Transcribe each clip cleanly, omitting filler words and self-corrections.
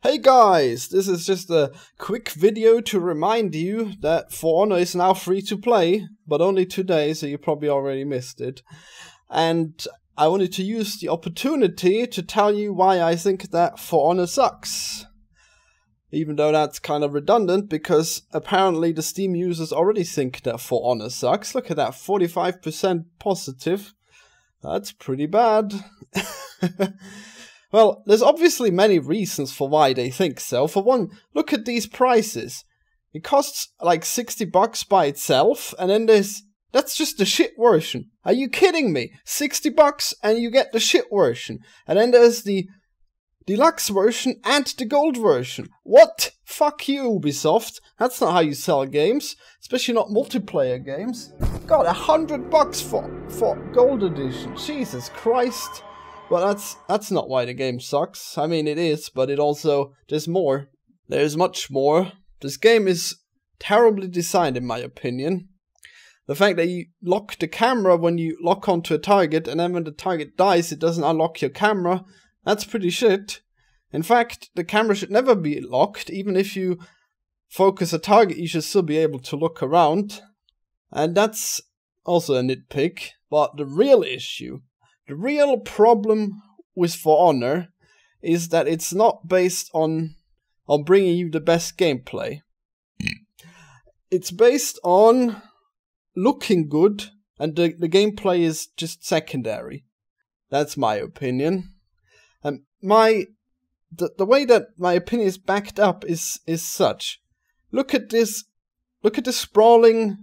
Hey guys, this is just a quick video to remind you that For Honor is now free to play, but only today, so you probably already missed it. And I wanted to use the opportunity to tell you why I think that For Honor sucks. Even though that's kind of redundant, because apparently the Steam users already think that For Honor sucks. Look at that, 45% positive. That's pretty bad. Well, there's obviously many reasons for why they think so. For one, look at these prices. It costs like $60 by itself, and then that's just the shit version. Are you kidding me? $60 and you get the shit version. And then there's the deluxe version and the gold version. What? Fuck you, Ubisoft. That's not how you sell games, especially not multiplayer games. God, $100 for gold edition. Jesus Christ. Well, that's not why the game sucks. I mean, it is, but there's more. There's much more. This game is terribly designed, in my opinion. The fact that you lock the camera when you lock onto a target, and then when the target dies, it doesn't unlock your camera, that's pretty shit. In fact, the camera should never be locked. Even if you focus a target, you should still be able to look around. And that's also a nitpick. But the real issue, the real problem with For Honor is that it's not based on bringing you the best gameplay. It's based on looking good, and the gameplay is just secondary. That's my opinion. And the way that my opinion is backed up is such. Look at this. Look at the sprawling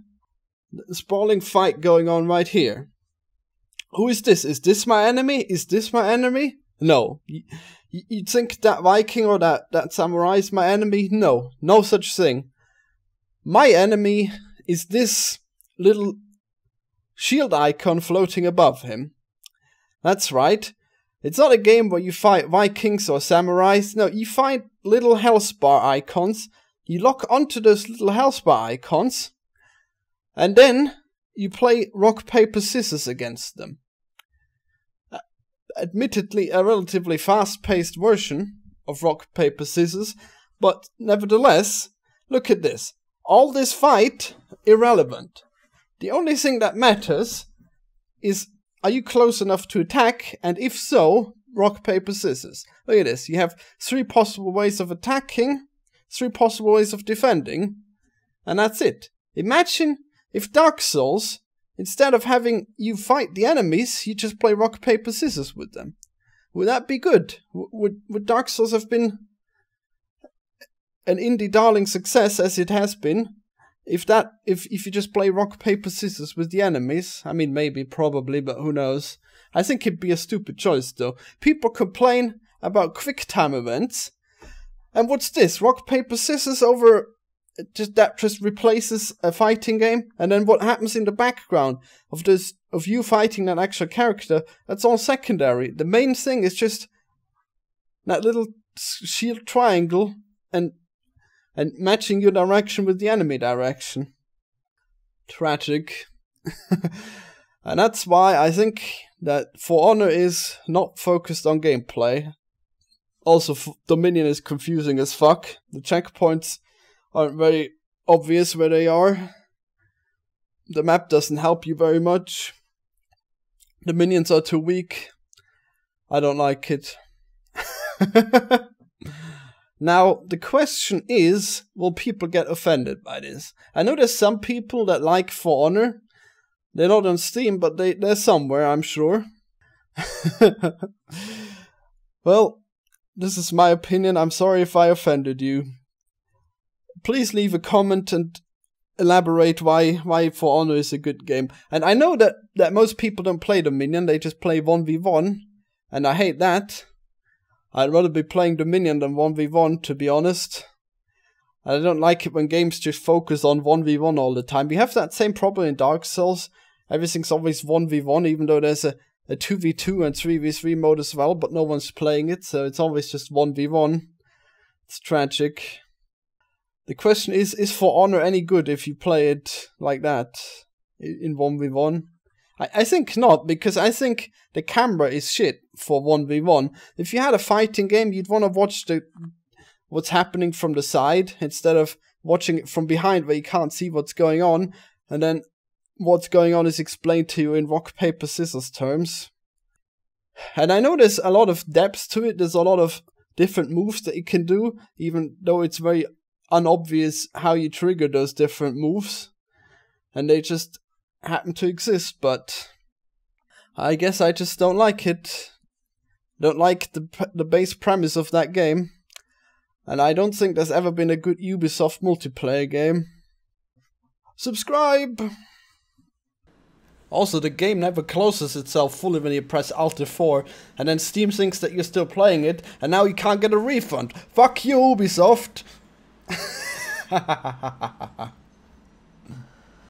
fight going on right here. Who is this? Is this my enemy? Is this my enemy? No. You'd think that Viking or that samurai is my enemy? No. No such thing. My enemy is this little shield icon floating above him. That's right. It's not a game where you fight Vikings or samurais. No, you fight little healthbar icons. You lock onto those little healthbar icons. And then you play rock, paper, scissors against them. Admittedly, a relatively fast-paced version of rock, paper, scissors, but nevertheless, look at this. All this fight, irrelevant. The only thing that matters is, are you close enough to attack, and if so, rock, paper, scissors. Look at this, you have 3 possible ways of attacking, 3 possible ways of defending, and that's it. Imagine if Dark Souls, instead of having you fight the enemies, you just play rock, paper, scissors with them. Would that be good? Would Dark Souls have been an indie darling success as it has been? If you just play rock, paper, scissors with the enemies? I mean, maybe, probably, but who knows? I think it'd be a stupid choice, though. People complain about quick time events. And what's this? Rock, paper, scissors over... That just replaces a fighting game, and then what happens in the background of you fighting that actual character, that's all secondary. The main thing is just that little shield triangle and matching your direction with the enemy direction. Tragic. And that's why I think that For Honor is not focused on gameplay. Also, Dominion is confusing as fuck. The checkpoints aren't very obvious where they are. The map doesn't help you very much. The minions are too weak. I don't like it. Now, the question is, will people get offended by this? I know there's some people that like For Honor. They're not on Steam, but they're somewhere, I'm sure. Well, this is my opinion. I'm sorry if I offended you. Please leave a comment and elaborate why For Honor is a good game. And I know that most people don't play Dominion, they just play 1v1, and I hate that. I'd rather be playing Dominion than 1v1, to be honest. I don't like it when games just focus on 1v1 all the time. We have that same problem in Dark Souls. Everything's always 1v1, even though there's a 2v2 and 3v3 mode as well, but no one's playing it, so it's always just 1v1. It's tragic. The question is For Honor any good if you play it like that, in 1v1? I think not, because I think the camera is shit for 1v1. If you had a fighting game, you'd want to watch what's happening from the side instead of watching it from behind where you can't see what's going on, and then what's going on is explained to you in rock, paper, scissors terms. And I know there's a lot of depth to it, there's a lot of different moves that you can do, even though it's very unobvious how you trigger those different moves. And they just happen to exist, but I guess I just don't like it. Don't like the base premise of that game. And I don't think there's ever been a good Ubisoft multiplayer game. Subscribe! Also, the game never closes itself fully when you press Alt F4, and then Steam thinks that you're still playing it, and now you can't get a refund. Fuck you, Ubisoft!